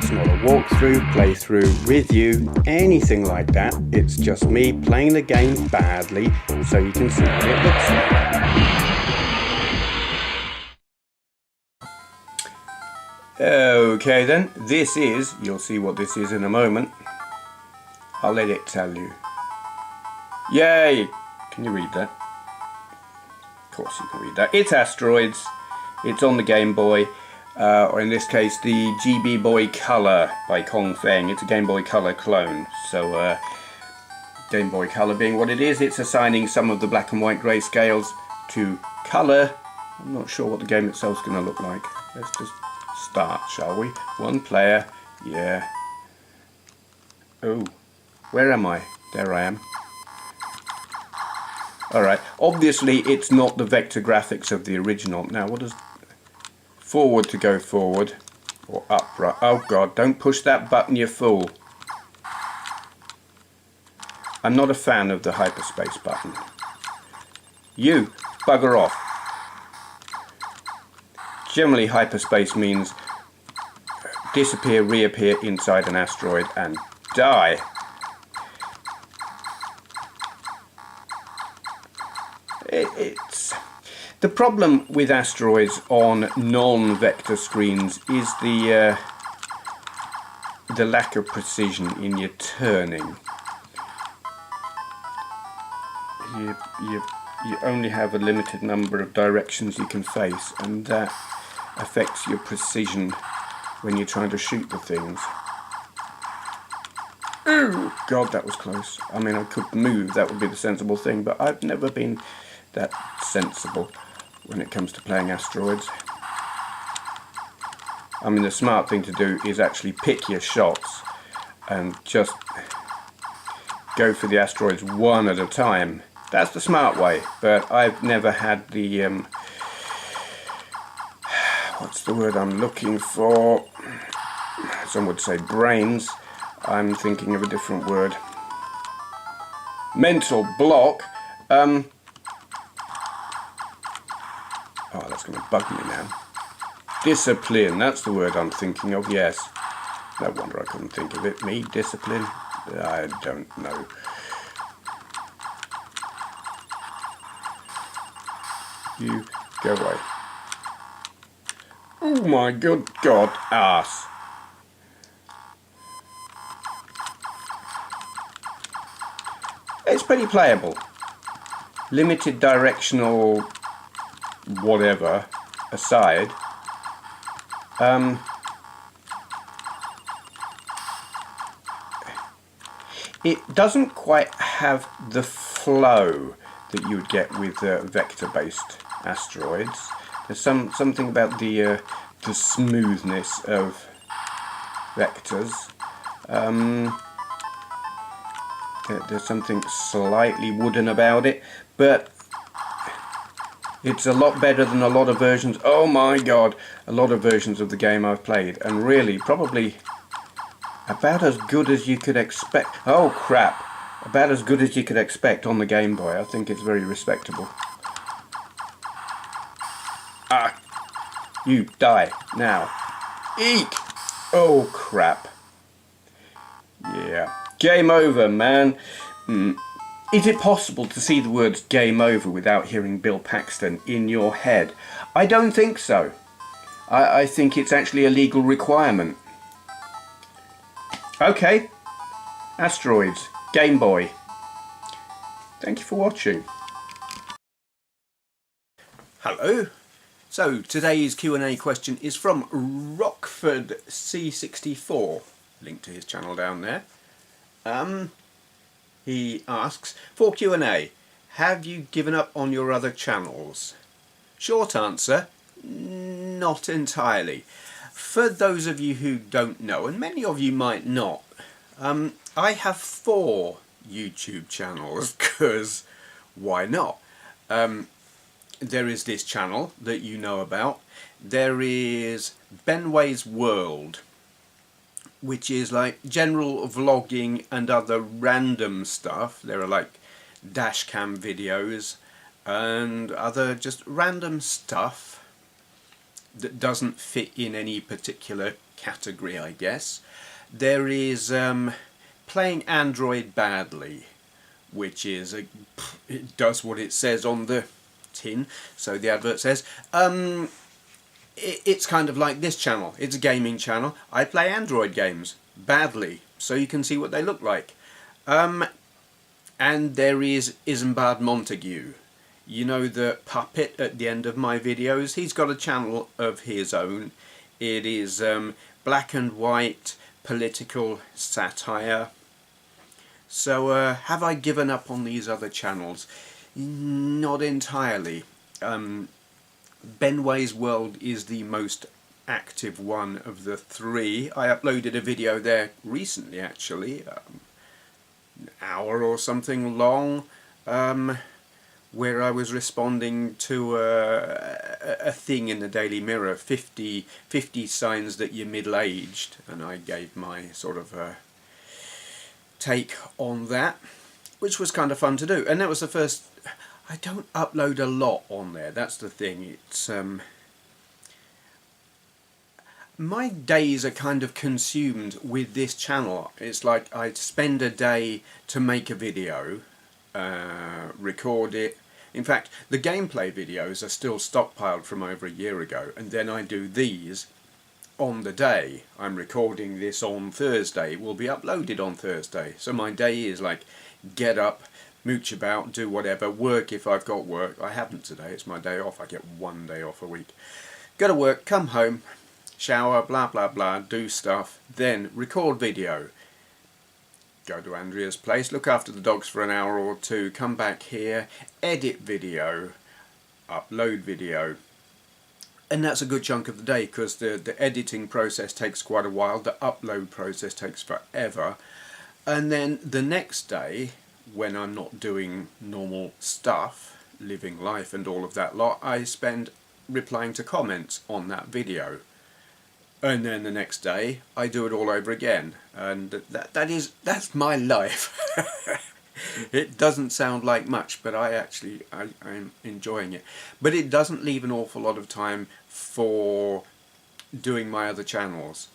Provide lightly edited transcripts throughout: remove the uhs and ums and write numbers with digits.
It's not a walkthrough, playthrough, review, anything like that. It's just me playing the game badly so you can see what it looks like. Okay then, this is, you'll see what this is in a moment. I'll let it tell you. Yay! Can you read that? Of course you can read that. It's Asteroids. It's on the Game Boy. Or in this case the GB Boy Colour by Feng. It's a Game Boy Colour clone. So Game Boy Colour being what it is, it's assigning some of the black and white grayscales to colour. I'm not sure what the game itself is going to look like. Let's just start, shall we? One player. Yeah. Oh, where am I? There I am. Alright, obviously it's not the vector graphics of the original. Now what does forward to go forward, or up, right? Oh god, don't push that button, you fool. I'm not a fan of the hyperspace button. You, bugger off. Generally hyperspace means disappear, reappear inside an asteroid and die. It's the problem with asteroids on non-vector screens is the lack of precision in your turning. You only have a limited number of directions you can face, and that affects your precision when you're trying to shoot the things. Oh god, that was close. I mean, I could move, that would be the sensible thing, but I've never been that sensible when it comes to playing asteroids. I mean, the smart thing to do is actually pick your shots and just go for the asteroids one at a time. That's the smart way, but I've never had the what's the word I'm looking for? Some would say brains. I'm thinking of a different word. Mental block. Oh, that's going to bug me now. Discipline, that's the word I'm thinking of, yes. No wonder I couldn't think of it. Me, discipline? I don't know. You go away. Oh my good god, ass. It's pretty playable. Limited directional whatever aside, it doesn't quite have the flow that you would get with vector-based asteroids. There's something about the smoothness of vectors. There's something slightly wooden about it, but it's a lot better than a lot of versions. Oh my god, a lot of versions of the game I've played, and really probably about as good as you could expect. Oh crap, about as good as you could expect on the Game Boy. I think it's very respectable. Ah, you die now. Eek! Oh crap. Yeah, game over, man. Is it possible to see the words game over without hearing Bill Paxton in your head? I don't think so. I think it's actually a legal requirement. Okay, Asteroids, Game Boy. Thank you for watching. Hello. So today's Q&A question is from ROCKFORD C64. Link to his channel down there. He asks, for Q&A, have you given up on your other channels? Short answer, not entirely. For those of you who don't know, and many of you might not, I have 4 YouTube channels, because why not? There is this channel that you know about. There is Benway's World, which is like general vlogging and other random stuff. There are like dashcam videos and other just random stuff. that doesn't fit in any particular category, I guess. There is playing Android badly, which is it does what it says on the tin. So the advert says it's kind of like this channel. It's a gaming channel. I play Android games badly, so you can see what they look like. And there is Isambard Montague. You know, the puppet at the end of my videos? He's got a channel of his own. It is black and white political satire. So have I given up on these other channels? Not entirely. Benway's World is the most active one of the three. I uploaded a video there recently, actually, an hour or something long, where I was responding to a thing in the Daily Mirror, 50 signs that you're middle-aged, and I gave my sort of take on that, which was kind of fun to do. And that was the first. I don't upload a lot on there, that's the thing. It's my days are kind of consumed with this channel. It's like I spend a day to make a video, record it. In fact, the gameplay videos are still stockpiled from over a year ago, and then I do these on the day. I'm recording this on Thursday. It will be uploaded on Thursday. So my day is like get up, mooch about, do whatever, work if I've got work. I haven't today, it's my day off. I get one day off a week. Go to work, come home, shower, blah blah blah, do stuff, then record video. Go to Andrea's place, look after the dogs for an hour or two, come back here, edit video, upload video. And that's a good chunk of the day, because the editing process takes quite a while, the upload process takes forever. And then the next day, when I'm not doing normal stuff, living life and all of that lot, I spend replying to comments on that video. And then the next day I do it all over again, and that's my life. It doesn't sound like much, but I'm enjoying it. But it doesn't leave an awful lot of time for doing my other channels.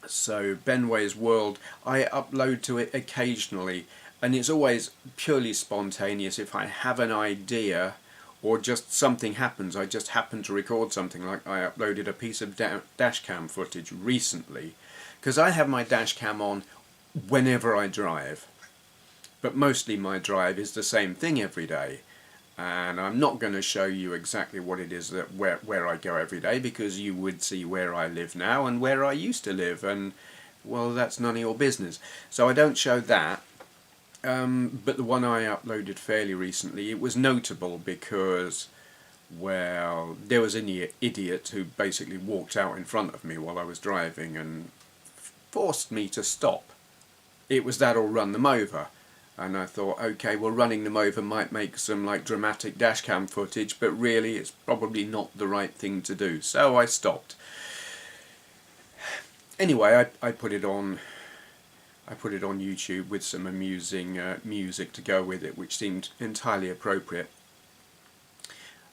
So Benway's World, I upload to it occasionally, and it's always purely spontaneous. If I have an idea or just something happens, I just happen to record something. Like I uploaded a piece of dashcam footage recently, because I have my dashcam on whenever I drive, but mostly my drive is the same thing every day. And I'm not going to show you exactly what it is that where I go every day, because you would see where I live now and where I used to live, and well, that's none of your business. So I don't show that. But the one I uploaded fairly recently, it was notable because, well, there was an idiot who basically walked out in front of me while I was driving and forced me to stop. It was that or run them over. And I thought, okay, well, running them over might make some like dramatic dashcam footage, but really it's probably not the right thing to do. So I stopped. Anyway, I put it on YouTube with some amusing music to go with it, which seemed entirely appropriate.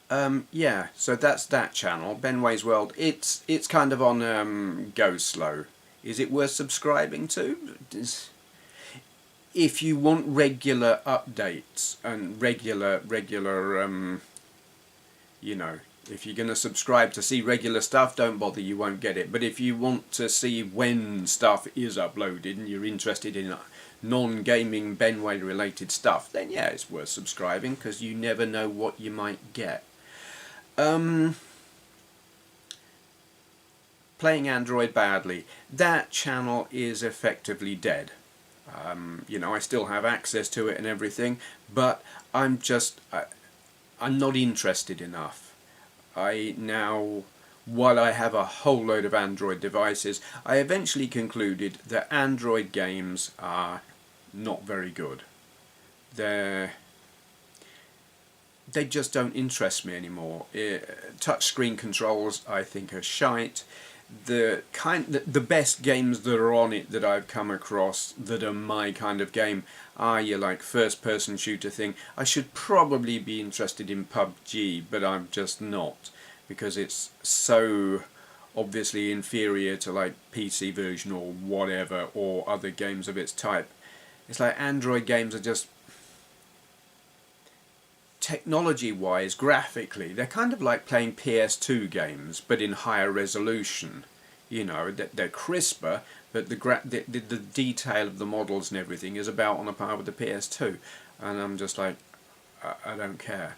Yeah, so that's that channel, Benway's World. It's kind of on go slow. Is it worth subscribing to? If you want regular updates and regular you know, if you're going to subscribe to see regular stuff, don't bother, you won't get it. But if you want to see when stuff is uploaded and you're interested in non-gaming Benway related stuff, then yeah, it's worth subscribing, because you never know what you might get. Playing Android badly, that channel is effectively dead. You know, I still have access to it and everything, but I'm not interested enough. While I have a whole load of Android devices, I eventually concluded that Android games are not very good. They just don't interest me anymore. Touchscreen controls, I think, are shite. The best games that are on it that I've come across that are my kind of game are your like first-person shooter thing. I should probably be interested in PUBG, but I'm just not. because it's so obviously inferior to like PC version or whatever, or other games of its type. It's like Android games are just, technology wise, graphically, they're kind of like playing PS2 games but in higher resolution. You know, they're crisper, but the detail of the models and everything is about on a par with the PS2, and I'm just like, I don't care.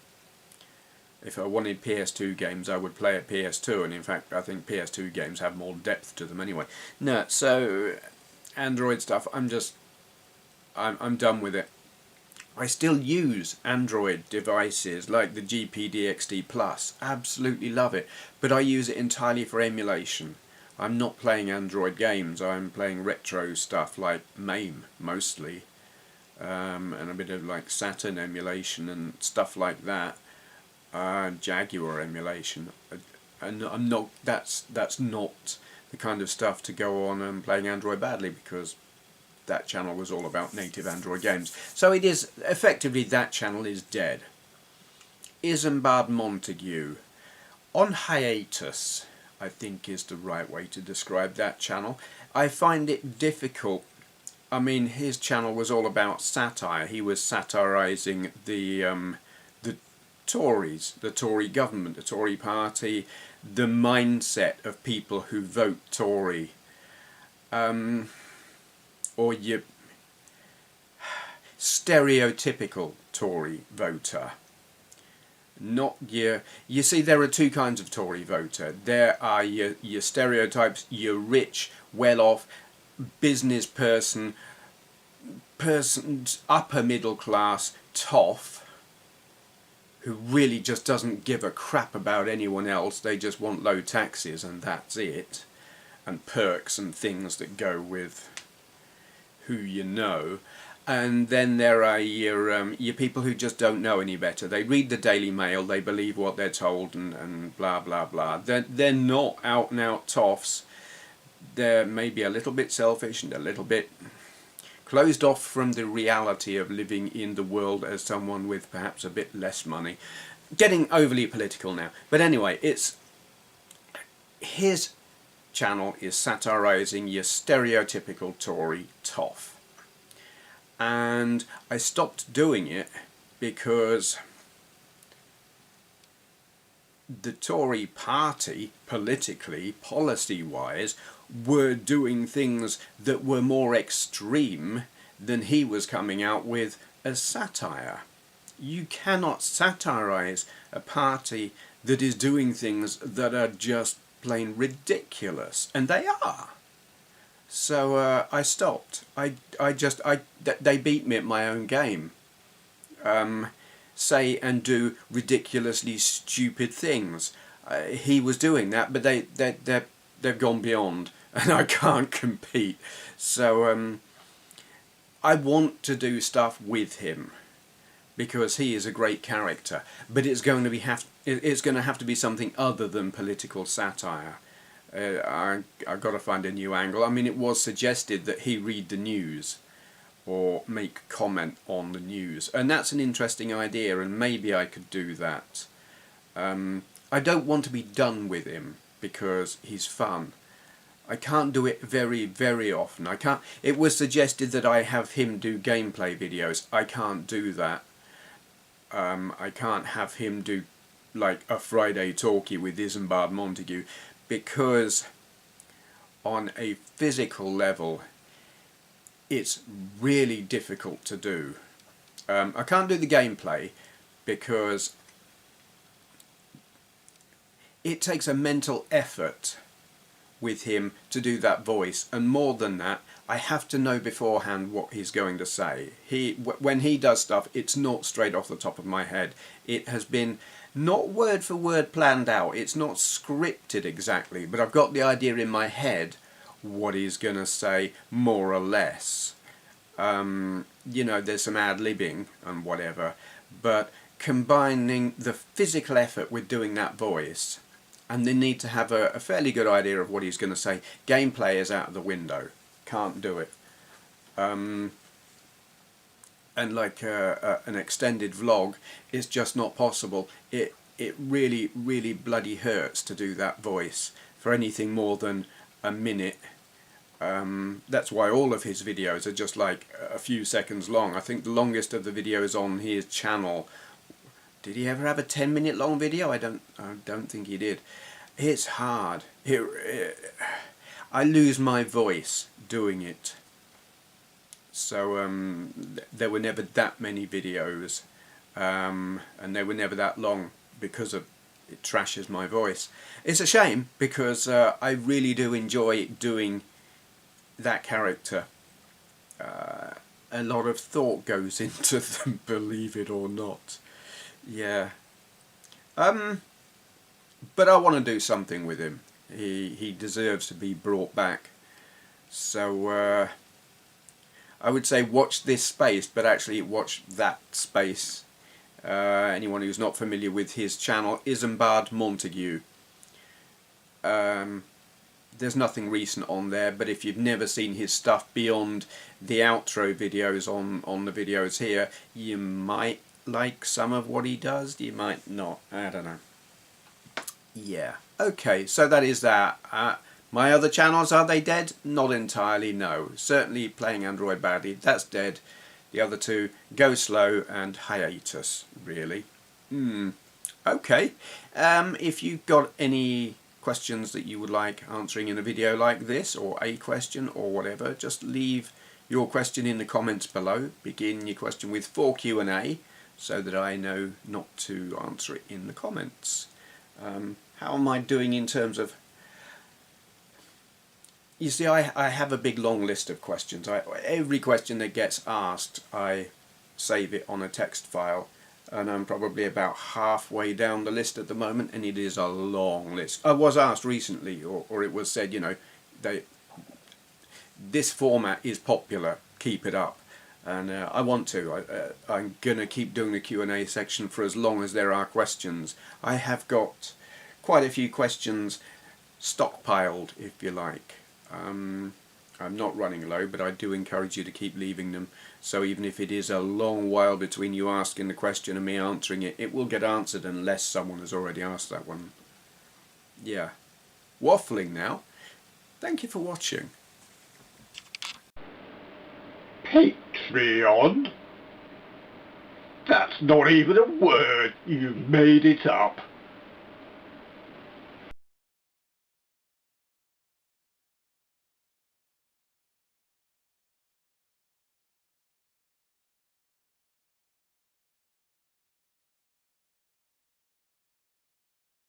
If I wanted PS2 games, I would play a PS2, and in fact I think PS2 games have more depth to them anyway. No, so Android stuff, I'm done with it. I still use Android devices like the GPDXD Plus, absolutely love it, but I use it entirely for emulation. I'm not playing Android games, I'm playing retro stuff like MAME mostly, and a bit of like Saturn emulation and stuff like that, Jaguar emulation, and I'm not, that's not the kind of stuff to go on and playing Android badly, because that channel was all about native Android games. So it is, effectively that channel is dead. Isambard Montague, on hiatus, I think is the right way to describe that channel. I find it difficult. I mean, his channel was all about satire. He was satirising the Tories, the Tory government, the Tory party, the mindset of people who vote Tory. Or your stereotypical Tory voter. Not your... You see, there are two kinds of Tory voter. There are your stereotypes, your rich, well-off, business person, upper middle class, toff, who really just doesn't give a crap about anyone else. They just want low taxes and that's it. And perks and things that go with who you know. And then there are your people who just don't know any better. They read the Daily Mail, they believe what they're told, and blah blah blah. They're not out and out toffs. They're maybe a little bit selfish and a little bit closed off from the reality of living in the world as someone with perhaps a bit less money. Getting overly political now. But anyway, it's his channel is satirising your stereotypical Tory toff. And I stopped doing it because the Tory party, politically, policy-wise, were doing things that were more extreme than he was coming out with as satire. You cannot satirise a party that is doing things that are just plain ridiculous, and they are. So I stopped. They beat me at my own game. Say and do ridiculously stupid things. He was doing that, but they've gone beyond, and I can't compete. So I want to do stuff with him because he is a great character, but it's going to have to be something other than political satire. I've got to find a new angle. I mean, it was suggested that he read the news or make comment on the news, and that's an interesting idea, and maybe I could do that. I don't want to be done with him because he's fun. I can't do it very, very often. I can't. It was suggested that I have him do gameplay videos. I can't do that. I can't have him do like a Friday talkie with Isambard Montague, because on a physical level it's really difficult to do. I can't do the gameplay because it takes a mental effort with him to do that voice, and more than that, I have to know beforehand what he's going to say. When he does stuff, it's not straight off the top of my head. It has been not word for word planned out. It's not scripted exactly, but I've got the idea in my head what he's going to say, more or less. You know, there's some ad-libbing and whatever, but combining the physical effort with doing that voice, and they need to have a fairly good idea of what he's going to say. Gameplay is out of the window. Can't do it. And like an extended vlog is just not possible. it really, really bloody hurts to do that voice for anything more than a minute. That's why all of his videos are just like a few seconds long. I think the longest of the videos on his channel, did he ever have a 10-minute long video? I don't think he did. It's hard. I lose my voice doing it. So there were never that many videos, and they were never that long because of it trashes my voice. It's a shame because I really do enjoy doing that character. A lot of thought goes into them, believe it or not. Yeah. But I want to do something with him. He deserves to be brought back. So I would say watch this space, but actually watch that space. Anyone who's not familiar with his channel, Isambard Montague. There's nothing recent on there, but if you've never seen his stuff beyond the outro videos on the videos here, you might like some of what he does, you might not, I don't know. Yeah, okay, so that is that. My other channels, are they dead? Not entirely, no. Certainly Playing Android Badly, that's dead. The other two, Go Slow and Hiatus, really. Okay, if you've got any questions that you would like answering in a video like this, or a question or whatever, just leave your question in the comments below. Begin your question with for Q&A so that I know not to answer it in the comments. How am I doing in terms of... You see, I have a big long list of questions. Every question that gets asked, I save it on a text file, and I'm probably about halfway down the list at the moment, and it is a long list. I was asked recently, or it was said, you know, this format is popular, keep it up. And I want to. I'm going to keep doing the Q&A section for as long as there are questions. I have got quite a few questions stockpiled, if you like. I'm not running low, but I do encourage you to keep leaving them. So even if it is a long while between you asking the question and me answering it, it will get answered unless someone has already asked that one. Yeah. Waffling now. Thank you for watching. Patreon? That's not even a word. You made it up.